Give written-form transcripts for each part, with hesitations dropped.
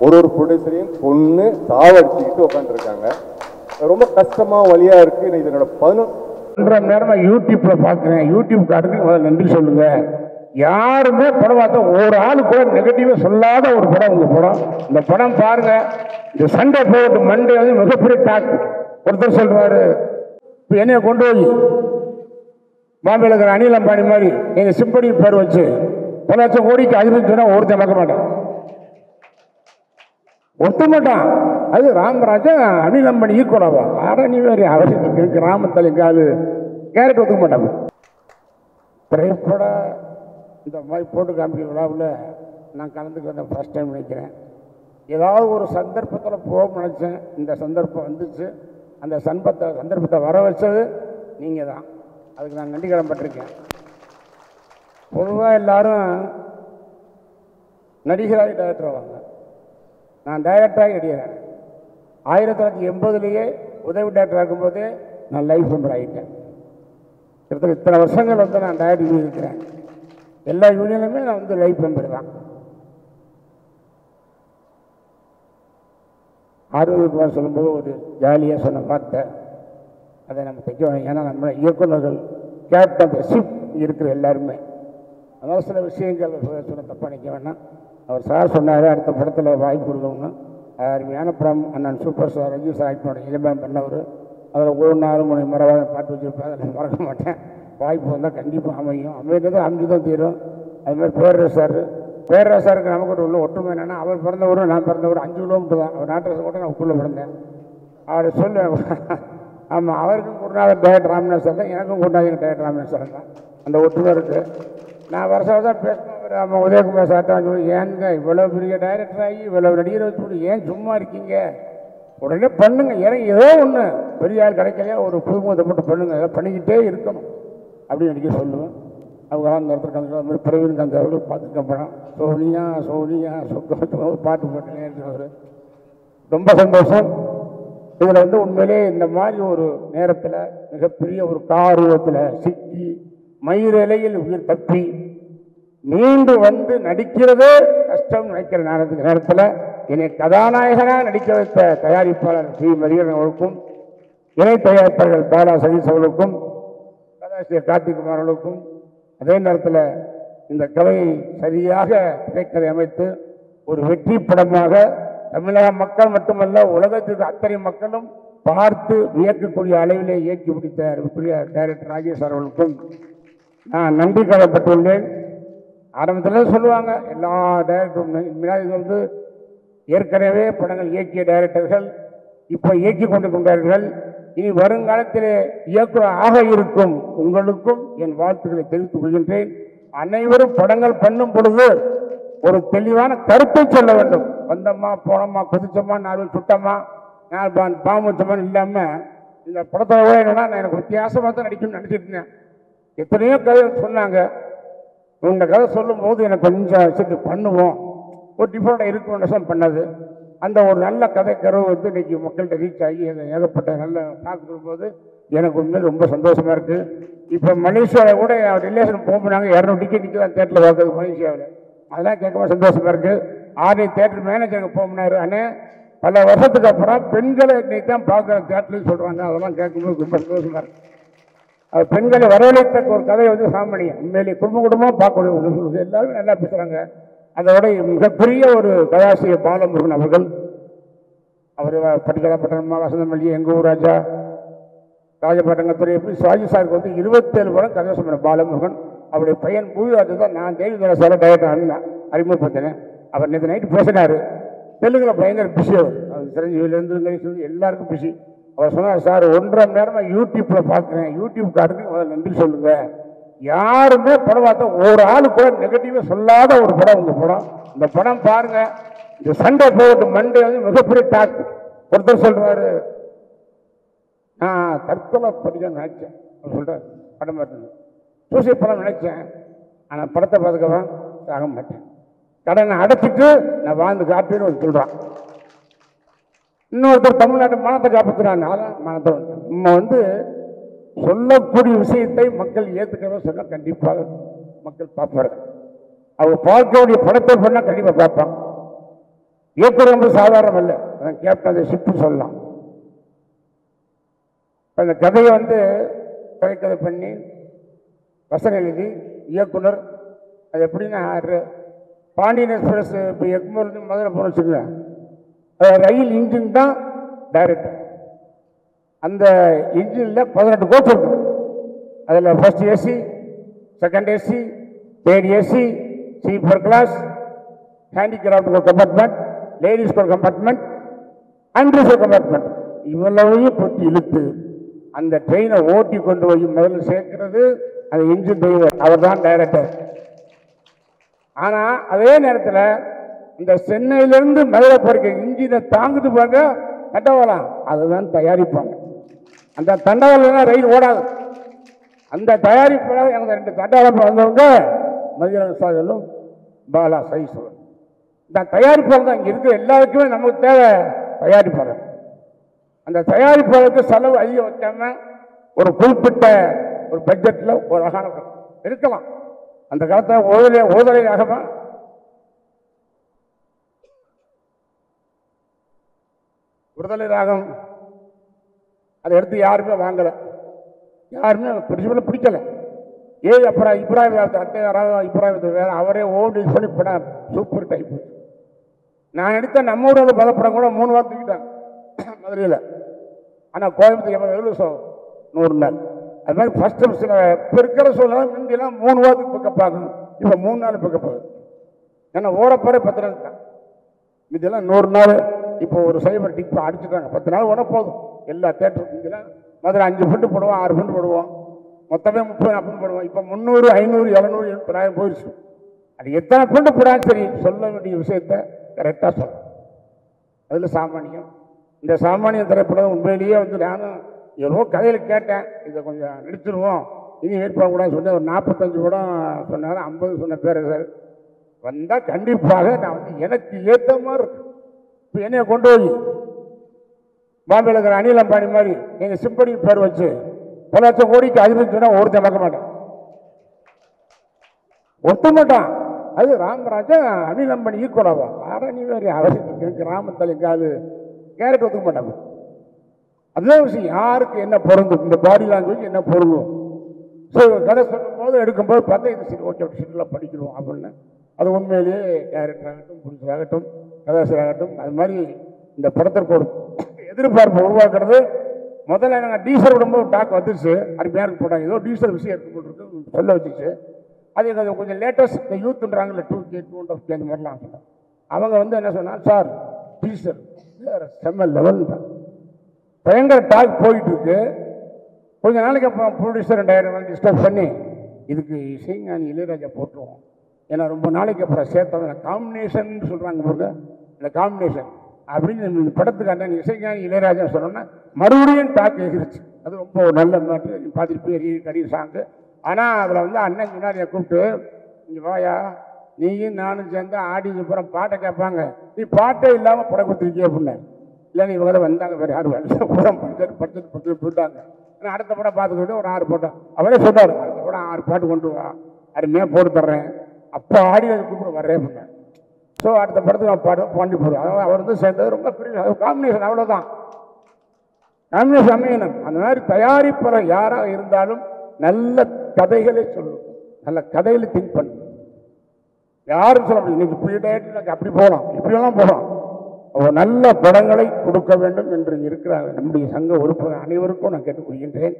ஒரு ப்ரொடியூசரையும் பொண்ணு சாவடிச்சுக்கிட்டு உட்காந்துருக்காங்க. ரொம்ப கஷ்டமாக வழியாக இருக்குது. இதனோட 11 நேரமாக யூடியூப்பில் பார்க்குறேன். யூடியூப் காரனுக்கு முதல்ல நன்றி சொல்லுங்க. யாருமே படம் பார்த்தா ஒரு ஆளு கூட நெகட்டிவாக சொல்லாத ஒரு படம் உங்கள் படம். இந்த படம் பாருங்க. இந்த சண்டே போட்டு மண்டே வந்து மிகப்பெரிய டாக். ஒருத்தர் சொல்றாரு, இப்போ என்னைய கொண்டு போய் பாம்பேல இருக்கிற அனில் அம்பானி மாதிரி எங்கள் சிம்படி பேர் வச்சு பல லட்சம் கோடிக்கு அதிபதி சொன்னால் ஒருத்தன் பார்க்க மாட்டான், ஒருத்த மாட்டான். அது ராமராஜா அனில் அம்பானி ஈக்குவலாவா? நீ வேறு அவசியம் கிராமத்தில் எங்காவது கேரட் ஒத்துக்க மாட்டாங்க. திரைப்பட இந்த மாதிரி போட்டு காமிக்கிற விழாவில் நான் கலந்துக்கு வந்தேன் ஃபர்ஸ்ட் டைம் நினைக்கிறேன். ஏதாவது ஒரு சந்தர்ப்பத்தில் போக நினச்சேன். இந்த சந்தர்ப்பம் வந்துச்சு. அந்த சந்தர்ப்பத்தை வர வச்சது நீங்கள் தான். அதுக்கு நான் நன்றி கடன்பட்டிருக்கேன். பொதுவாக எல்லாரும் நடிகராகி டைரக்டர் ஆவாங்க. நான் டைரக்டராகி நடிகிறேன். 1980 உதவி டைரக்டர் இருக்கும்போதே நான் லைஃப் மெம்பர் ஆகிட்டேன். கிட்டத்தட்ட இத்தனை வருஷங்கள் வந்து நான் டைரக்டர் இருக்கிறேன். எல்லா யூனியனுமே நான் வந்து லைஃப் மெம்பர் தான். ஆரோக்கியமாக சொல்லும்போது ஒரு ஜாலியாக சொன்ன வார்த்தை அதை நம்ம தைக்க வேணும். ஏன்னா நம்ம இயக்குநர்கள் கேப்டன் ஷிப் இருக்கிற எல்லாருமே அதனால் சில விஷயங்கள் சொன்ன தப்பாக நிற்க வேணாம். அவர் சார் சொன்னார் அடுத்த படத்தில் வாய்ப்பு கொடுக்கணும்னு. அருமையான படம் அண்ணன் சூப்பர் ஸ்டார் ரஜினி சார் ஆக்டனோட இளம்பரம் பண்ணவர். அதில் ஒரு நாள் 3 மரவாக பாட்டு வச்சுருப்பேன். அதில் மறக்க மாட்டேன். வாய்ப்பு வந்தால் கண்டிப்பாக அமையும். அமைந்தது அமைஞ்சு தான் தீரும். அதுமாதிரி பேரரசாருக்கு நமக்கு உள்ள ஒற்றுமை என்னென்னா, அவர் பிறந்தவரும் நான் பிறந்தவரும் 5 கிலோமீட்டர் தான். அவர் நாட்டு கூட நான் உப்புள்ள பிறந்தேன். அவர் சொல்லுவேன். ஆமாம், அவருக்கும் குருநாதர் டைரக்டர் ராமநாத் சார் தான், எனக்கும் குருநாதர் டைரக்டர் ராமநாத் சார் தான். அந்த ஒற்றுமை இருக்குது. நான் வருஷம் பேசினேன். நம்ம உதயகுமார் சார்ட்டான்னு சொல்லி, ஏங்க இவ்வளோ பெரிய டைரக்டர் ஆகி இவ்வளோ நடிகரை வச்சு ஏன் சும்மா இருக்கீங்க, உடனே பண்ணுங்க, இறங்கி ஏதோ ஒன்று பெரிய ஆள் கிடைக்கலையா ஒரு புதுமுகத்தை மட்டும் பண்ணுங்க, ஏதோ பண்ணிக்கிட்டே இருக்கணும் அப்படின்னு நடிக்க சொல்லுவேன். அவங்களாம் அந்த இடத்துல கலந்து மாதிரி பிரவீன்காந்த் அவர்கள் பார்த்துக்க படம் சோனியா சொக்க பாட்டு போட்டுனே இருக்கிறவர். ரொம்ப சந்தோஷம். இதில் வந்து உண்மையிலே இந்த மாதிரி ஒரு நேரத்தில் மிகப்பெரிய ஒரு காரூபத்தில் சிக்கி மயிர் இலையில் உயிர் தப்பி மீண்டு வந்து நடிக்கிறதே கஷ்டம் நினைக்கிற நேரத்தில் என்னை கதாநாயகனாக நடிக்க வைத்த தயாரிப்பாளர் ஸ்ரீ மதியன் அவர்களுக்கும், இணை தயாரிப்பாளர்கள் பாலா சதீஷ் அவர்களுக்கும், கதாசிரியர் கார்த்திகுமார் அவர்களுக்கும், அதே நேரத்தில் இந்த கதையை சரியாக திரைக்கதை அமைத்து ஒரு வெற்றி படமாக தமிழக மக்கள் மட்டுமல்ல உலகத்திற்கு அத்தனை மக்களும் பார்த்து வியக்கக்கூடிய அளவிலே இயக்கி பிடித்த டைரக்டர் ராஜேஷ் அவர்களுக்கும் நான் நன்றி கடன்பட்டுள்ளேன். ஆரம்பத்தில் சொல்லுவாங்க எல்லா டைரக்டரும் இது வந்து ஏற்கனவே படங்கள் இயக்கிய டைரக்டர்கள் இப்போ இயக்கி கொண்டிருக்கின்றார்கள். இனி வருங்காலத்திலே இயக்குனர் ஆக இருக்கும் உங்களுக்கும் என் வாழ்த்துக்களை தெரிவித்துக் கொள்கின்றேன். அனைவரும் படங்கள் பண்ணும் பொழுது ஒரு தெளிவான கருத்தை சொல்ல வேண்டும். வந்தம்மா போனம்மா குதிச்சம்மா 4 சுட்டம்மா 4 பாம்பு வச்சம்மான்னு இல்லாமல் இந்த படத்தோட கூட என்னன்னா நான் எனக்கு வித்தியாசமாக தான் நடிக்கணும்னு நினச்சிட்டு இருந்தேன். எத்தனையோ கதை சொன்னாங்க. இந்த கதை சொல்லும் போது எனக்கு கொஞ்சம் வச்சுட்டு பண்ணுவோம், ஒரு டிஃப்ரெண்டாக இருக்கும் பண்ணது. அந்த ஒரு நல்ல கதை கருவு வந்து இன்றைக்கி மக்கள்கிட்ட ரீச் ஆகி ஏகப்பட்ட நல்ல பார்க்கும் போது எனக்கு உண்மையில் ரொம்ப சந்தோஷமாக இருக்குது. இப்போ மலேசியாவில் கூட ரிலேஷன் போனாங்க 200 டிக்கெட் நிற்கலாம் தேட்டரில் பார்க்குறது மலேசியாவில். அதெல்லாம் கேட்கும்போது சந்தோஷமாக இருக்குது. ஆர்னி தேட்டர் மேனேஜருக்கு போனார். ஆனால் பல வருஷத்துக்கு அப்புறம் பெண்களை இன்னைக்கு தான் பார்க்குற தேட்டர்னு சொல்கிறாங்க. அதெல்லாம் கேட்கும்போது ரொம்ப சந்தோஷமாக இருக்குது. அது பெண்களை வரவழைத்த ஒரு கதை வந்து சாமானியம். உண்மையிலேயே குடும்பமாக பார்க்கக்கூடிய எல்லாருமே நல்லா பேசுகிறாங்க. அதோட மிகப்பெரிய ஒரு கதாசிரியர் பாலமுருகன் அவர்கள், அவர் பட்டிகளாப்பட்டினமா வசந்தமல்லி எங்கள் ஊர் ராஜா ராஜபாட்டங்கத்துறை எப்படி சிவாஜி சாருக்கு வந்து 27 படம் கதை சொன்ன பாலமுருகன். அவருடைய பையன் பூவிராஜ் தான் நான் தேவி சார் டைரக்டர் அறிமுகப்படுத்தினேன். அவர் நேற்று நைட்டு பேசினார். தெலுங்குல பயங்கர பிஸி. அவர் சிரஞ்சீவிலேருந்து எல்லாருக்கும் பிஸி. அவர் சொன்னார், சார் 1.5 நேரமாக யூடியூப்பில் பார்க்குறேன். யூடியூப் காரனுக்கு முதல்ல நன்றி சொல்லுங்கள். யாருமே படம் பார்த்தா ஒரு ஆளு கூட நெகட்டிவாக சொல்லாத ஒரு படம் உங்கள் படம். இந்த படம் பாருங்க. இந்த சண்டே போட்டு மண்டே வந்து மிகப்பெரிய டாக். ஒருத்தர் சொல்றாரு, நான் தற்கொலை படிக்க நினைச்சேன். அவர் சொல்றாரு, படம் பார்த்தது சூசைட் படம் நினைச்சேன். ஆனால் படத்தை பார்த்துக்கவன் ஆக மாட்டேன், கடனை அடைச்சிட்டு நான் வாழ்ந்து காப்பேன்னு சொல்றான். இன்னொருத்தர் தமிழ்நாட்டு மானத்தை காப்பாற்றுறான். மானத்தை நம்ம வந்து சொல்லக்கூடிய விஷயத்தை மக்கள் ஏற்றுக்கணும் சொன்னால் கண்டிப்பாக மக்கள் பார்ப்பார்கள். அவங்க பார்க்க வேண்டிய படத்தை பண்ணால் கண்டிப்பாக பார்ப்பாங்க. இயக்குனர் ரொம்ப சாதாரணம் இல்லை, அதான் கேப்டன் ஷிப்னு சொல்லலாம். இப்போ இந்த கதையை வந்து திரைக்கதை பண்ணி வசனம் எழுதி இயக்குனர் அது எப்படின்னா பாண்டியன் எக்ஸ்பிரஸ் இப்போ எக்மூர்லேருந்து மதுரை போன வச்சுக்கல, ரயில் இன்ஜின் தான் டைரக்டர். அந்த இன்ஜினில் 18 கோச் இருக்கு. அதில் first AC, second AC, third AC, sleeper class, handicraft ஒரு கம்பார்ட்மெண்ட், லேடிஸ்க்கு ஒரு கம்பார்ட்மெண்ட், அண்ட்ரஸ் ஒரு கம்பார்ட்மெண்ட், இவ்வளவையும் போட்டு இழுத்து அந்த ட்ரெயினை ஓட்டி கொண்டு போய் முதல்ல சேர்க்கிறது அந்த இன்ஜின் டிரைவர், அவர் தான் டைரக்டர். ஆனால் அதே நேரத்தில் இந்த சென்னையிலேருந்து மதுரை போகிற இன்ஜினை தாங்கிட்டு போங்க தண்டவாளம், அதுதான் தயாரிப்பாங்க. அந்த தண்டவாளம் ரயில் ஓடாது. அந்த தயாரிப்பாளர் எங்கள் 2 தண்டவாளம் வந்தவங்க மதியம் சாகலும் பாலா சைஸ்வரன். இந்த தயாரிப்பாளர் தான் இங்கே இருக்கிற எல்லாருக்குமே நமக்கு தேவை தயாரிப்பாளர். அந்த தயாரிப்பாளருக்கு செலவு அதிகம் வைக்காம ஒரு குறிப்பிட்ட ஒரு பட்ஜெட்டில் ஒரு அழகான இருக்கலாம். அந்த காலத்தில் ஓதலை ராகமா விடுதலை ராகம் அதை எடுத்து யாருமே வாங்கலை, யாருமே பிரின்சிபல் பிடிக்கல. அப்புறம் இப்ராஹிம் இப்ராஹிம் வேற அவரே ஓடி சொல்லி படம் சூப்பர் டைப். நான் எடுத்த நம்ம ஊரில் பலப்படம் கூட 3 வாரம் தூக்கிட்டாங்க மதுரையில். ஆனால் கோயம்புத்தூர் எவ்வளோ 100 நாள். அது மாதிரி ஃபர்ஸ்ட் சில இப்போ இருக்கிற சூழ்நிலை முந்தியெல்லாம் 3 வாரத்துக்கு பிக்கப் ஆகணும், இப்போ 3 நாள் பிக்கப் ஆகுது. ஏன்னா ஓடப்போற 10 நாள் தான், இதெல்லாம் 100 நாள். இப்போ ஒரு சைபர் டிக் அடிச்சுட்டாங்க, 10 நாள் ஓட போதும் எல்லா தேட்டருக்கும். இதெல்லாம் மதுரை 5 ஃபண்டு போடுவோம், 6 ஃபண்டு போடுவோம், மொத்தமே 30-40 போடுவோம். இப்போ 300, 500, 700, 700 போயிடுச்சு. அது எத்தனை ஃபண்டு போடாலும் சரி சொல்ல வேண்டிய விஷயத்த கரெக்டாக சொல்லும். அதில் சாமானியம், இந்த சாமானிய திரைப்படம் உண்மையிலேயே வந்து நானும் எவ்வளோ கதையில் கேட்டேன், இதை கொஞ்சம் நடிச்சிருவோம் இனி வெயிட் பண்ணக்கூடாதுன்னு சொல்லி ஒரு 45 படம் சொன்னார், 50 சொன்ன பேர் சார் வந்தால் கண்டிப்பாக நான் வந்து எனக்கு ஏற்ற மாதிரி இருக்கு. இப்போ என்னைய கொண்டு போய் பாம்பேல இருக்கிற அனில் அம்பானி மாதிரி நீங்கள் சிம்படி பேர் வச்சு பல லட்சம் கோடிக்கு அதிபதி சொன்னால் ஒருத்தன் பார்க்க மாட்டேன், ஒட்ட மாட்டான். அது ராமராஜா அனில் அம்பானி ஈக்குவலாவா? ஆட நீ வேறு அவசியம் ராமத்தலைக்காது கேரட் ஒத்துக்க மாட்டாங்க. அதுதான் விஷயம், யாருக்கு என்ன பொருந்தும், இந்த பாடி லாங்குவேஜ் என்ன பொருந்தும். ஸோ கதை சொல்லும் போது எடுக்கும்போது பார்த்தா இது சரி ஓகே சீட்டில் படிக்கிறோம் அப்படின்னு. அது உண்மையிலேயே கேரக்டர் ஆகட்டும், புரிஞ்சர் ஆகட்டும், கதாசிரியர் ஆகட்டும், அது மாதிரி இந்த படத்திற்கு ஒரு எதிர்பார்ப்பு உருவாக்குறது. முதல்ல நாங்கள் டீசல் விடும்போது டாக் வந்துருச்சு, அருமையாக இருக்கு போட்டாங்க, ஏதோ டீசல் விஷயம் எடுத்து சொல்ல வச்சுச்சு. அது கொஞ்சம் லேட்டஸ்ட் இந்த யூத்துன்றாங்கல்ல 2K 2.5 அந்த மாதிரிலாம் அவங்க வந்து என்ன சொன்னால் சார் டீசல் செம்ம லெவல் தான் பயங்கர டாக் போயிட்டு இருக்கு. கொஞ்ச நாளைக்கு அப்புறம் ப்ரொடியூசர் 2000 டிஸ்கஸ் பண்ணி இதுக்கு இசைஞானி இளையராஜா போட்டுருவோம், ஏன்னா ரொம்ப நாளைக்கு அப்புறம் சேர்த்தவங்க காம்பினேஷன் சொல்கிறாங்க பாருங்க, இந்த காம்பினேஷன் அப்படின்னு இந்த படத்துக்கு அண்ணன் இசைஞானி இளையராஜா சொன்னோன்னா மறுபடியும் டாக் எகிருச்சு. அது ரொம்ப ஒரு நல்ல மேட்ரு, பார்த்துட்டு போய் கடி சாங்கு. ஆனால் அதில் வந்து அண்ணன் முன்னாடியை கூப்பிட்டு இங்கே வாயா நீயும் நானும் சேர்ந்து ஆடிக்கு அப்புறம் பாட்டை கேட்பாங்க, நீ பாட்டே இல்லாமல் படம் கொடுத்துருக்கிய அப்படின்னா இல்லை நீ இவங்க வந்தாங்க வேறு யாரும் வரல, படம் படிச்சுட்டு போயிட்டாங்க. ஆனால் அடுத்த படம் பார்த்துக்கிட்டு ஒரு 6 போட்டோம் அவரே சொன்னார், அடுத்த படம் 6 பாட்டு கொண்டு வா அருமையாக போட்டு தர்றேன், அப்போ ஆடி கூப்பிட வர்றேன் அப்படின்னேன். ஸோ அடுத்த படத்துக்கு நான் பாண்டி போடுவோம். அதாவது அவர் வந்து சேர்ந்தது ரொம்ப பெரிய காம்பினேஷன், அவ்வளோதான் காம்பினேஷன் அமையணும். அந்த மாதிரி தயாரிப்பாளர் யாராக இருந்தாலும் நல்ல கதைகளை சொல்லும், நல்ல கதைகளை திங்க் பண்ணும். யாரும் சொல்ல முடியும் இன்னைக்கு இப்படி டேரக்டர் அப்படி போகலாம் இப்படியெல்லாம் போகலாம், ஒரு நல்ல படங்களை கொடுக்க வேண்டும் என்று இருக்கிறாங்க நம்முடைய சங்க உறுப்பினர் அனைவருக்கும் நான் கேட்டுக்கொள்கின்றேன்.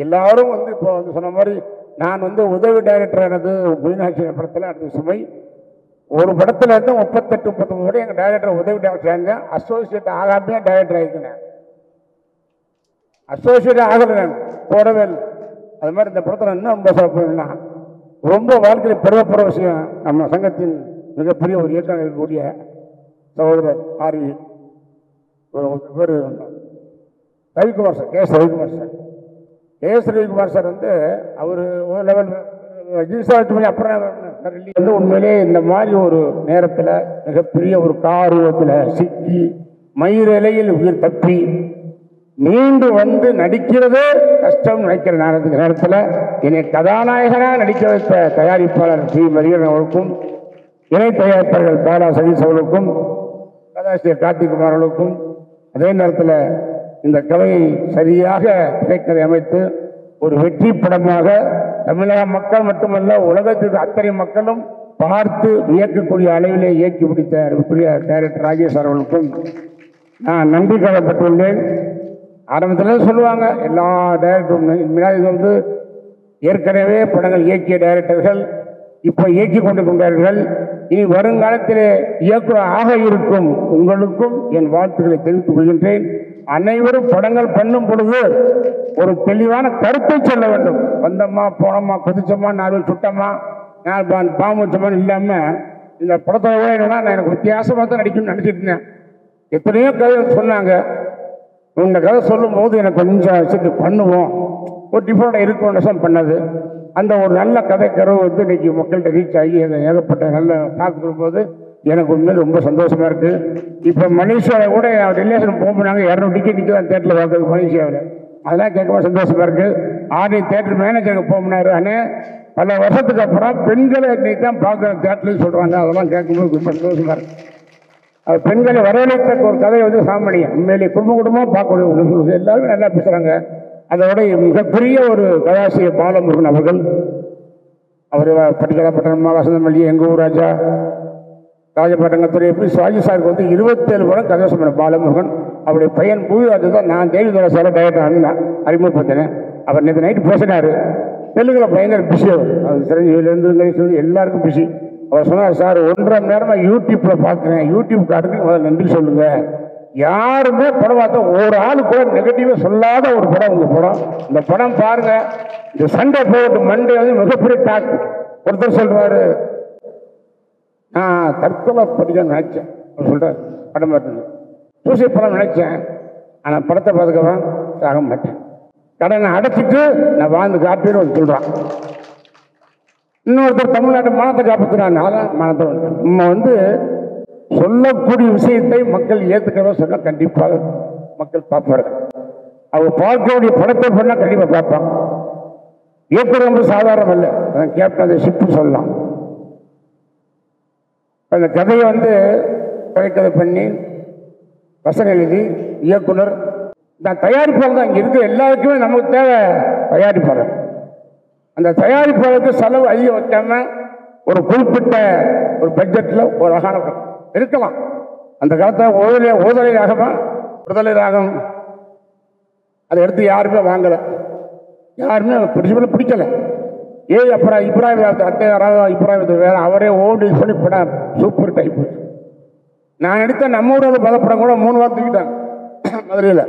எல்லாரும் வந்து இப்போ வந்து சொன்ன மாதிரி நான் வந்து உதவி டைரக்டரானது மீனாட்சி படத்தில் அடுத்த சுமை ஒரு படத்தில் இருந்து 38-39 வரை எங்கள் டைரக்டர் உதவி டைரக்டர் சேர்ந்தேன். அசோசியேட் ஆகாமே டைரக்டர் ஆகிக்கிறேன், அசோசியேட் ஆகலை நான் போடவே இல்லை. அது மாதிரி இந்த படத்தில் இன்னும் ரொம்ப சொல்லணும்னா ரொம்ப வாழ்க்கையில் பெருமைப்படுற விஷயம், நம்ம சங்கத்தின் மிகப்பெரிய ஒரு இயக்கம் இருக்கக்கூடிய சகோதரர் ஆர்வி பேர் Ravikumar sir, KS Ravikumar sir. KS Ravikumar sir வந்து அவர் ஒரு லெவல் பண்ணி அப்புறம் வந்து உண்மையிலே இந்த மாதிரி ஒரு நேரத்தில் மிகப்பெரிய ஒரு காரூபத்தில் சிக்கி மயிரிலையில் உயிர் தப்பி மீண்டு வந்து நடிக்கிறது கஷ்டம் நினைக்கிற நேரத்தில் என்னை கதாநாயகனாக நடிக்க வைத்த தயாரிப்பாளர் டி மரியன் அவர்களுக்கும் இணை தயாரிப்பாளர்கள் பாலா சதீஷ் அவர்களுக்கும் கதாசிரியர் கார்த்திகுமார் அவர்களுக்கும், அதே நேரத்தில் இந்த கதையை சரியாக திரைக்கதை அமைத்து ஒரு வெற்றி படமாக தமிழக மக்கள் மட்டுமல்ல உலகத்திற்கு அத்தனை மக்களும் பார்த்து வியக்கக்கூடிய அளவிலே இயக்கி பிடித்த பெரிய டைரக்டர் ராஜேஷ் அவர்களுக்கும் நான் நன்றி கடன்பட்டுள்ளேன். ஆரம்பத்தில் சொல்லுவாங்க எல்லா டைரக்டரும் இது வந்து ஏற்கனவே படங்கள் இயக்கிய டைரக்டர்கள் இப்போ இயக்கி கொண்டிருக்கின்றார்கள். இனி வருங்காலத்திலே இயக்குனர் ஆக இருக்கும் உங்களுக்கும் என் வாழ்த்துக்களை தெரிவித்துக் கொள்கின்றேன். அனைவரும் படங்கள் பண்ணும் பொழுது ஒரு தெளிவான கருத்தை சொல்ல வேண்டும். வந்தம்மா போனோமா குதிச்சோமா 4 சுட்டமா 4 பாம்பு வச்சோமான்னு இல்லாமல் இந்த படத்தோட கூட என்னன்னா நான் எனக்கு வித்தியாசமாக தான் நடிக்கணும்னு நினச்சிட்டு இருந்தேன். எத்தனையோ கதை சொன்னாங்க. இந்த கதை சொல்லும் போது எனக்கு கொஞ்சம் சரி பண்ணுவோம் ஒரு டிஃப்ரெண்டாக இருக்கும் பண்ணது. அந்த ஒரு நல்ல கதை கருவு வந்து இன்னைக்கு மக்கள்கிட்ட ரீச் ஆகி ஏகப்பட்ட நல்ல டாக் கொடுக்கும்போது எனக்கு உண்மையில் ரொம்ப சந்தோஷமாக இருக்குது. இப்போ மலேசியாவில் கூட ரிலேஷன் போனாங்க 200 டிக்கெட் நிற்க தேட்டரில் பார்க்குறது மலேசியாவில். அதெல்லாம் கேட்கும்போது சந்தோஷமாக இருக்குது. ஆர்டி தேட்டர் மேனேஜருக்கு போனார். ஆனால் பல வருஷத்துக்கு அப்புறம் பெண்களை இன்னைக்கு தான் பார்க்குற தேட்டர்னு சொல்கிறாங்க. அதெல்லாம் கேட்கும்போது ரொம்ப சந்தோஷமாக இருக்குது. அது பெண்களை வரவழைத்த ஒரு கதை வந்து சாமானியம். உண்மையிலே குடும்பமாக பார்க்கணும் சொல்லுது. எல்லாருமே நல்லா பேசுகிறாங்க. அதோட மிகப்பெரிய ஒரு கதாசிரியர் பாலமுருகன் அவர்கள், அவர் பட்டிக்காரப்பட்டினமா வசந்தமல்லி எங்கள் ஊர் ராஜா ராஜபாட்டங்கத்துறை எப்படி சுவாஜி சாருக்கு வந்து 27 படம் கதை சொன்ன பாலமுருகன். அவருடைய பையன் பூவி அதுதான் நான் தேவிதர சாலை டைரக்டர் அண்ணன் அறிமுகப்படுத்தினேன். அவர் நேற்று நைட்டு பேசினார். தெலுங்குல பயங்கர பிஸி. அவர் சிரஞ்சீவிலேருந்து எல்லாருக்கும் பிஸி. அவர் சொன்னார், சார் 1.5 மணி நேரமாக யூடியூப்பில் பார்க்குறேன். யூடியூப் காட்டுறதுக்கு முதல்ல நன்றி சொல்லுங்கள். யாருமே படம் பார்த்தா ஒரு ஆளு கூட நெகட்டிவாக சொல்லாத ஒரு படம் உங்கள் படம். இந்த படம் பாருங்கள். இந்த சண்டே போட்டு மண்டே வந்து மிகப்பெரிய டாக். ஒருத்தர் சொல்கிறாரு, நான் தற்கொலை படிக்க நினைச்சேன். அவர் சொல்கிறார் படம் பார்த்து சூசைட் படம் நினைச்சேன். ஆனால் படத்தை பார்த்துக்கவன் சாக மாட்டேன். கடனை அடைச்சிட்டு நான் வாழ்ந்து காப்பீன்னு ஒரு சொல்கிறான். இன்னொருத்தர் தமிழ்நாட்டு மானத்தை காப்பாற்றுறான். அதான் மானத்தை நம்ம வந்து சொல்லக்கூடிய விஷயத்தை மக்கள் ஏற்றுக்கவே சொன்னால் கண்டிப்பாக மக்கள் பார்ப்பார்கள். அவங்க பார்க்கக்கூடிய படத்தை பண்ணால் கண்டிப்பாக பார்ப்பாங்க. இயக்குனர் ரொம்ப சாதாரணம் இல்லை. அதான் கேப்டன் அதை ஷிப்னு சொல்லலாம். அந்த கதையை வந்து திரைக்கதை பண்ணி வசனம் எழுதி இயக்குனர் நான் தயாரிப்பாளர் தான். இங்கே இருக்கிற எல்லாருக்குமே நமக்கு தேவை தயாரிப்பாளர். அந்த தயாரிப்பாளருக்கு செலவு அதிகம் வைக்காம ஒரு குறிப்பிட்ட ஒரு பட்ஜெட்டில் ஒரு அழகான இருக்கலாம். அந்த காலத்தில் ஓதலை ராகமா விடுதலை ராகம் அதை எடுத்து யாருமே வாங்கலை, யாருமே பிடிக்கலை. அப்புறம் இப்ராஹிம் அத்தை ராகம் இப்ராஹிம் வேற அவரே ஓடி சொல்லி படம் சூப்பர் டைப்பு. நான் எடுத்த நம்ம ஊரில் பதப்படம் கூட 3 வாரம் தூக்கிட்டாங்க மதுரையில்.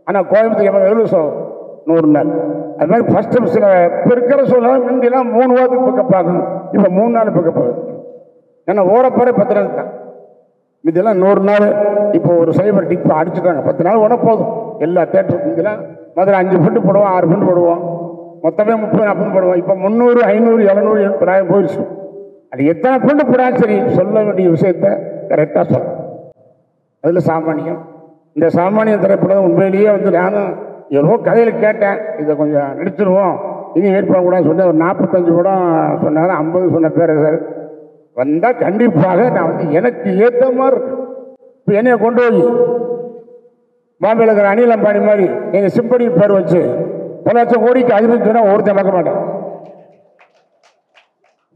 ஆனால் கோயம்புத்தூர் 100 நாள். அது மாதிரி ஃபஸ்ட்டு சில இப்போ இருக்கிற சூழ்நிலை முந்திலாம் 3 வாரத்துக்கு பிக்கப் ஆகணும். இப்போ 3 நாள் பிக்கப் ஆகுது. ஏன்னா ஓடப்போகிற 10 நாள் தான். இதெல்லாம் 100 நாள். இப்போ ஒரு சைபர் டிக் அடிச்சுட்டாங்க. 10 நாள் ஓட போதும் எல்லா தேட்டரும். இதெல்லாம் மதுரை 5 ஃபண்டு போடுவோம், 6 ஃபண்டு போடுவோம், மொத்தமே 30-40 போடுவோம். இப்போ 300, 500, 700, 700 போயிடுச்சு. அது எத்தனை ஃபண்டு போடாலும் சரி சொல்ல வேண்டிய விஷயத்த கரெக்டாக சொல்லணும். அதில் சாமானியம். இந்த சாமானிய திரைப்படம் உண்மையிலேயே வந்து நானும் எவ்வளோ கதையில் கேட்டேன். இதை கொஞ்சம் நடிச்சிருவோம், இனி வெயிட் பண்ணக்கூடாதுன்னு சொன்னேன். ஒரு 45 படம் சொன்னாங்க, 50 சொன்ன பேர் சார் வந்தால் கண்டிப்பாக நான் வந்து எனக்கு ஏற்ற மாதிரி இருக்கு. இப்போ என்னைய கொண்டு போய் பாம்பேல இருக்கிற அனில் அம்பானி மாதிரி எங்கள் சிம்படி பேர் வச்சு 1 லட்சம் கோடிக்கு அதிபதி சொன்னால் ஒருத்தன் பார்க்க மாட்டேன்,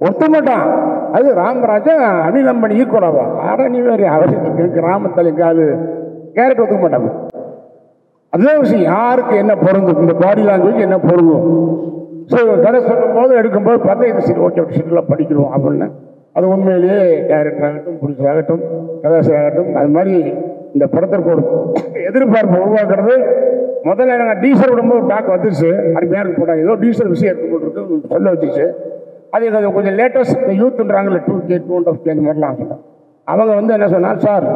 ஒருத்த மாட்டான். அது ராமராஜன் அனில் அம்பானி ஈக்குவலாவா? ஆட நீ வேறு அவசியம் கிராமத்தில் எங்காவது கேரட் ஒத்துக்க மாட்டாங்க. அதுதான் விஷயம். யாருக்கு என்ன பொருந்தும், இந்த பாடி லாங்குவேஜ் என்ன பொருந்தும். ஸோ கதை சொல்லும் போது எடுக்கும்போது பார்த்தா இது சரி ஓகே சீட்டில் படிக்கிறோம் அப்படின்னு. அது உண்மையிலேயே டைரக்டர் ஆகட்டும், ப்ரொடியூசர் ஆகட்டும், கதாசிரியர் ஆகட்டும், அது மாதிரி இந்த படத்திற்கு ஒரு எதிர்பார்ப்பு உருவாக்குறது. முதல்ல நாங்கள் டீசல் விடும்போது டாக் வந்துருச்சு, அருமையாக இருக்கு போட்டாங்க. ஏதோ டீசல் விஷயம் எடுத்துக்கிட்டு சொல்ல வச்சுச்சு. அது கொஞ்சம் லேட்டஸ்ட் யூத்துன்றாங்கல்ல 2K 2.5K அந்த மாதிரிலாம் சொன்னாங்க. அவங்க வந்து என்ன சொன்னால், சார்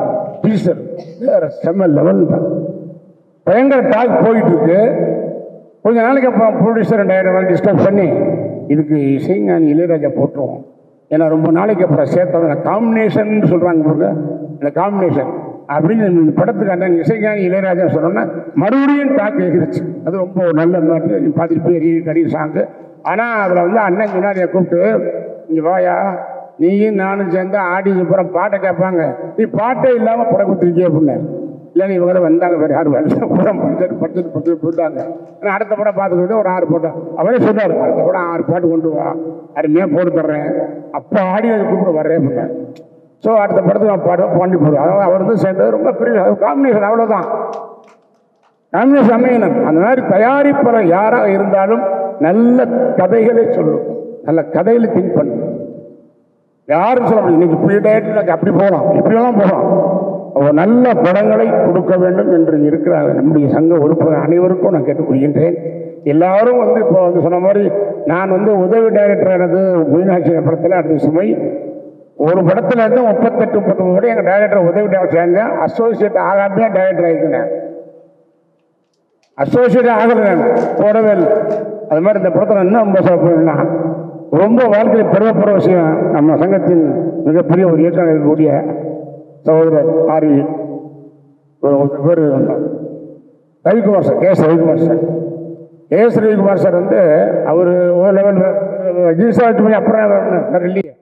டீசல் வேறு செம்ம லெவல் தான் பயங்கர டாக் போயிட்டு இருக்கு. கொஞ்ச நாளைக்கு அப்புறம் ப்ரொடியூசர் டைரக்டர் டிஸ்டர்ப் பண்ணி இதுக்கு இசைஞானி இளையராஜா போட்டுருவோம். ஏன்னா ரொம்ப நாளைக்கு அப்புறம் சேர்த்தவங்க காம்பினேஷன் சொல்கிறாங்க பாருங்க, இந்த காம்பினேஷன் அப்படின்னு இந்த படத்துக்கு அண்ணன் இசைஞானி இளையராஜா சொன்னோன்னா மறுபடியும் டாக் எகிருச்சு. அது ரொம்ப நல்ல மேட்ரு. பார்த்துட்டு போய் கடி சாங்கு. ஆனால் அதில் வந்து அண்ணன் முன்னாடியை கூப்பிட்டு இங்கே வாயா நீயும் நானும் சேர்ந்து ஆடிக்கு அப்புறம் பாட்டை கேட்பாங்க, நீ பாட்டே இல்லாமல் படம் கொடுத்துருக்கே அப்படின்னாரு. இல்லை நீ இவங்க வந்தாங்க வேறு யாரும் வரல, படம் படிச்சுட்டு போட்டாங்க. ஆனால் அடுத்த படம் பார்த்துக்கிட்டு ஒரு 6 போட்டோம். அவரே சொன்னார், அடுத்த படம் 6 பாட்டு கொண்டு வா, அருமையாக போட்டு தர்றேன், அப்போ ஆடி கூப்பிட வர்றேன் அப்படின்னாரு. ஸோ அடுத்த படத்துக்கு நான் பாடுவோம் பாண்டி போடுவோம். அதாவது அவர் வந்து சேர்ந்தது ரொம்ப பெரிய காம்பினேஷன், அவ்வளோதான். காம்பினேஷன் அமையணும். அந்த மாதிரி தயாரிப்பாளர் யாராக இருந்தாலும் நல்ல கதைகளை சொல்லும், நல்ல கதைகளை திங்க் பண்ணும். யாரும் சொல்ல முடியும் இன்னைக்கு இப்படி டயட்டில் அப்படி போகலாம், இப்படியெல்லாம் போகலாம். நல்ல படங்களை கொடுக்க வேண்டும் என்று இருக்கிறார் நம்முடைய சங்க உறுப்பினர் அனைவருக்கும் நான் கேட்டுக்கொள்கின்றேன். எல்லாரும் வந்து இப்போ வந்து சொன்ன மாதிரி நான் வந்து உதவி டைரக்டரானது மீனாட்சி படத்தில் அடுத்த சுமை ஒரு படத்தில் இருந்து 38-39 படம் எங்கள் டைரக்டர் உதவி டைரக்டர் சேர்ந்து அசோசியேட் ஆகாமையே டைரக்டர் ஆகிக்கிறேன். அசோசியேட் ஆகிறேன் போடவே இல்லை. அது மாதிரி இந்த படத்தில் இன்னும் ரொம்ப சொல்லணும்னா ரொம்ப வாழ்க்கையில் பெருமைப்படுற விஷயம், நம்ம சங்கத்தின் மிகப்பெரிய ஒரு இயக்கம் இருக்கக்கூடிய சகோதரர் ஆர்வி பேர் Ravikumar sir, KS Ravikumar sir. KS Ravikumar sir வந்து அவர் ஒரு லெவல் ரிஜிஸ்டர் பண்ணி அப்புறம் இல்லையே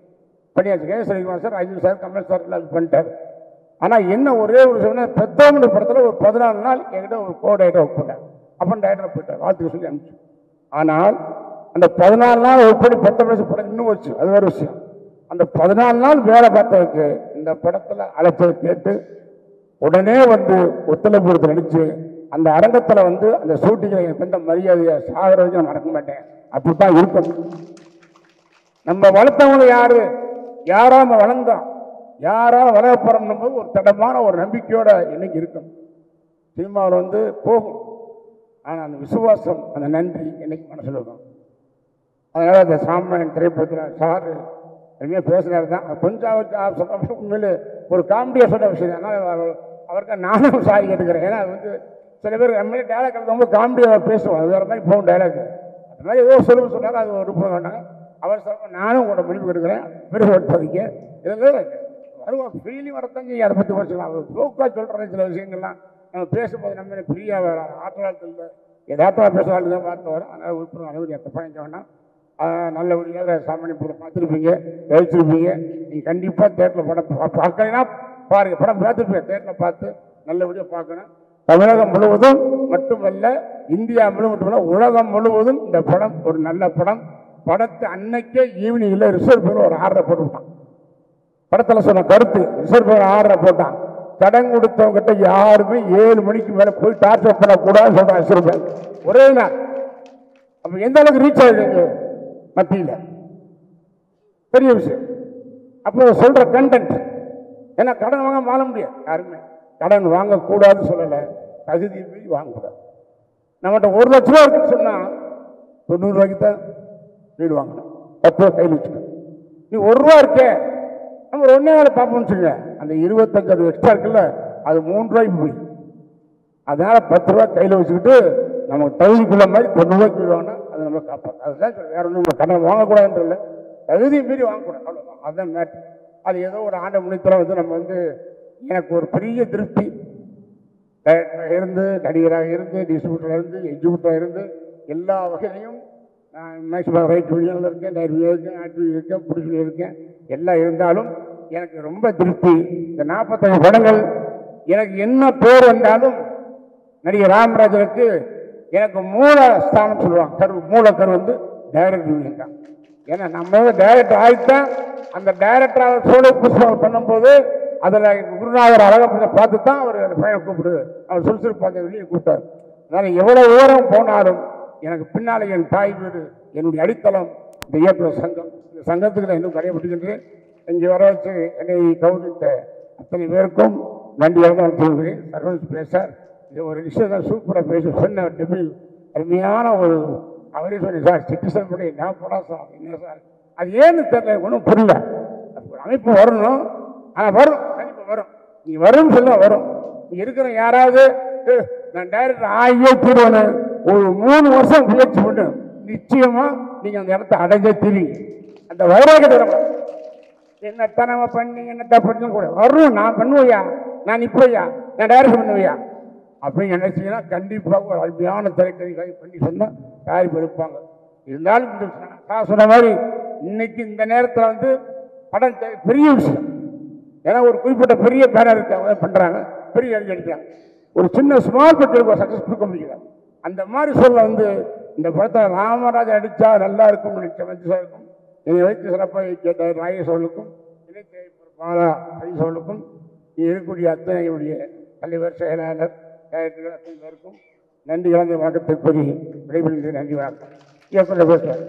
பண்ணியாச்சு. KS Ravikumar sir, Ajith sir, Kamal sir எல்லாம் பண்ணிட்டார். ஆனால் என்ன ஒரே ஒரு சொன்னால் பெத்தோமன்ற படத்தில் ஒரு 14 நாள் என்கிட்ட ஒரு டைரக்டர் ஒர்க் பண்ணார். அப்போ டைரக்டர் போயிட்டார், வாழ்த்துக்கு சொல்லி அனுப்பிச்சு. ஆனால் அந்த 14 நாள் ஒர்க் பண்ணி 19 படம் இன்னும் வச்சு, அது வேறு விஷயம். அந்த 14 நாள் வேலை பார்த்ததுக்கு இந்த படத்தில் அழைப்பதை கேட்டு உடனே வந்து ஒத்துழைப்பு நடிச்சு அந்த அரங்கத்தில் வந்து அந்த ஷூட்டிங்கில் எனக்கு தந்த மரியாதையை சாகிற வரைக்கும் நான் மறக்க மாட்டேன். அப்படித்தான் இருக்கும். நம்ம வளர்த்தவங்க யாரு, யாரோ நம்ம வளர்ந்தோம், யாராவது வளர போறோம் போது ஒரு தடமான ஒரு நம்பிக்கையோட இன்னைக்கு இருக்கும். சினிமாவில் வந்து போகும், ஆனால் அந்த விசுவாசம், அந்த நன்றி என்னைக்கு மனசில் இருக்கும். அதனால் அந்த சாமான் திரைப்படத்தில் சார் எதுவுமே பேசுனாரு தான் கொஞ்சம் சொல்ல உண்மையிலே ஒரு காமெடியாக சொன்ன விஷயம். ஆனால் அவருக்கு நானும் சாரி கேட்டுக்கிறேன். ஏன்னா அது வந்து சில பேர் நம்ம டைலாக் ரொம்ப காமெடியாக பேசுவோம், அது வேறு மாதிரி போகும் டைலாக். அது மாதிரி ஏதோ சொல்லுங்க சொன்னாலும் அது ஒரு ரூபம் வேண்டாங்க. அவர் சொல்ல நானும் உங்களோட மன்னிப்பு கொடுக்குறேன், பெருமைப்படுத்தாதீங்க. இதில் வருவோம் ஃபீலிங் வரத்தான் செய்ய, அதை பற்றி பேசலாம். அவர் ஜோக்காக சொல்கிற சில விஷயங்கள்லாம் நம்ம பேசும்போது நம்ம ஃப்ரீயாக வேறு ஆற்றலாளத்தில் எதார்த்தமாக பேசுகிறாள் தான் பார்த்து வரும். அதனால் உறுப்பினர் அனைவரும் தப்பாக வேண்டாம். நல்லபடியாக சாமானிய படம் பார்த்துருப்பீங்க, ரசிச்சிருப்பீங்க. நீங்கள் கண்டிப்பாக தேட்டரில் படம் பார்க்கலைன்னா பாருங்கள், படம் பார்த்துருப்பீங்க, தேட்டரில் பார்த்து நல்லபடியாக பார்க்கணும். தமிழகம் முழுவதும் மட்டுமல்ல, இந்தியா முழுவதும், உலகம் முழுவதும் இந்த படம் ஒரு நல்ல படம். படத்தை அன்னைக்கே ஈவினிங்கில் ரிசர்வ் பேர் ஒரு ஆர்டரை போட்டுவிட்டான். படத்தில் சொன்ன கருத்து ரிசர்வ் பேர் ஆர்டரை போட்டான். கடன் கொடுத்தவங்கிட்ட யாருமே 7 மணிக்கு மேலே போய் டார்ச்சர் பண்ணக்கூடாதுன்னு சொல்கிறான் ரிசர்வ் பேங்க் ஒரே நாள். அப்போ எந்த அளவுக்கு ரீச் ஆகுது மத்தியில், பெரிய விஷயம். அப்போ சொல்கிற கண்டென்ட், ஏன்னா கடன் வாங்க வாழ முடியாது யாருமே. கடன் வாங்கக்கூடாதுன்னு சொல்லலை, தகுதி மீறி வாங்கக்கூடாது. நம்மகிட்ட 1 லட்ச ரூபா இருக்குன்னு சொன்னால் 90 ரூபாய்க்கு தான் வீடு வாங்கணும், 10 ரூபா கையில் வச்சுக்கணும். நீ 1 ரூபா இருக்கே, நம்ம ஒரு 1 நாள் பார்ப்போம்னு சொல்லுங்க, அந்த 25 எக்ஸ்ட்ரா இருக்குல்ல, அது 3 ரூபாய்க்கு போய். அதனால் 10 ரூபா கையில் வச்சுக்கிட்டு நமக்கு தகுதிக்குள்ள மாதிரி 90 ரூபாய்க்கு வீடு வாங்கினா அது நம்மளை காப்பாற்று. அதுதான் சொல்ல, வேற ஒன்றும் நம்ம கடன் வாங்கக்கூடாதுன்ற இல்லை, தகுதி மீறி வாங்கக்கூடாது, அவ்வளோதான். அதுதான் மேட்ரு. அது ஏதோ ஒரு ஆண்ட முன்னித்தரம் வந்து நம்ம வந்து எனக்கு ஒரு பெரிய திருப்தி. டைரக்டராக இருந்து, நடிகராக இருந்து, டிஸ்ட்ரிபியூட்டராக இருந்து, எக்ஸிபியூட்டராக இருந்து, எல்லா வகையிலையும் நான் மேக்ஸிமம் ரைட் வீடியோவில் இருக்கேன், டைரி இருக்கேன், ஆக்டிவ் இருக்கேன், பிடிச்சி இருக்கேன். எல்லாம் இருந்தாலும் எனக்கு ரொம்ப திருப்தி. இந்த 45 படங்கள் எனக்கு என்ன பேர் வந்தாலும் நடிகர் ராமராஜனுக்கு எனக்கு மூல ஸ்தானம் சொல்லுவாங்க. மூலக்கரு வந்து டைரக்டர் யூனியன் தான். ஏன்னா நம்ம டைரக்டர் ஆகிட்டா அந்த டைரக்டர் சோழ புஷ்பம் பண்ணும்போது அதில் குருநாதர் அழகப்பட்ட பார்த்து தான் அவர் அந்த பையனை கூப்பிடு, அவர் சுறுசுறுப்பாக வெளியே கூப்பிட்டார். அதனால் எவ்வளோ தூரம் போனாலும் எனக்கு பின்னால் என் தாய் வீடு, என்னுடைய அடித்தளம் இந்த இயக்குநர் சங்கம். இந்த சங்கத்துக்கு நான் இன்னும் கடையப்பட்டுக்கின்றேன். இங்கே வர வச்சு என்னை கவனித்த அத்தனை பேருக்கும் நன்றியாக தான் சொல்கிறேன். சர்வன்ஸ் பேசார் இது ஒரு விஷயம் சூப்பராக பேச சொன்ன டெபிள் அருமையான ஒரு அவரே சொல்லி சார் சிட்டிசன் படி நான் போடா சார் என்ன சார் அது ஏன்னு தெரியல, ஒன்றும் புரியல. ஒரு அமைப்பு வரணும், ஆனால் வரும், கண்டிப்பாக வரும். நீ வரும்னு சொல்ல வரும். நீ இருக்கிற யாராவது நான் டைரக்டர் ஆகியே தீர்வேன்னு ஒரு 3 வருஷம் முயற்சி பண்ணு, நிச்சயமா நீங்க அந்த இடத்த அடைஞ்சே தெரியும். அந்த வைராக தரணும். என்னத்தான் நம்ம பண்ணி என்னத்தான் பண்ணணும் கூட வரும். நான் பண்ணுவையா, நான் இப்பையா, நான் டைரக்ட் பண்ணுவையா அப்படின்னு நினைச்சீங்கன்னா கண்டிப்பாக ஒரு அருமையான திரைக்கதை பண்ணி சொன்னால் தயாரிப்பு எடுப்பாங்க. இருந்தாலும் இந்த சொன்ன மாதிரி இன்னைக்கு இந்த நேரத்தில் வந்து படம் பெரிய விஷயம். ஏன்னா ஒரு குறிப்பிட்ட பெரிய பேனருக்கு அவங்க பண்ணுறாங்க, பெரிய எழுதி அடிக்கிறாங்க. ஒரு சின்ன ஸ்மால் பட்ஜெட்டுக்கு சக்ஸஸ் கொடுக்க முடியல. அந்த மாதிரி சொல்ல வந்து இந்த படத்தை ராமராஜா அடித்தா நல்லா இருக்கும்னு நினைச்ச மனுஷன் இருக்கும். என்னை வைத்து சிறப்பாக கேட்ட நாகேஸ்வரனுக்கும் பாலா ஹரிசவனுக்கும் இருக்கக்கூடிய அத்தனையுடைய தலைவர், செயலாளர், அத்தனை பேருக்கும் நன்றி கலந்த வணக்கத்தை கூறி விடைபெறுகின்ற நன்றி வணக்கம். இயக்குனர் பேசுவார்.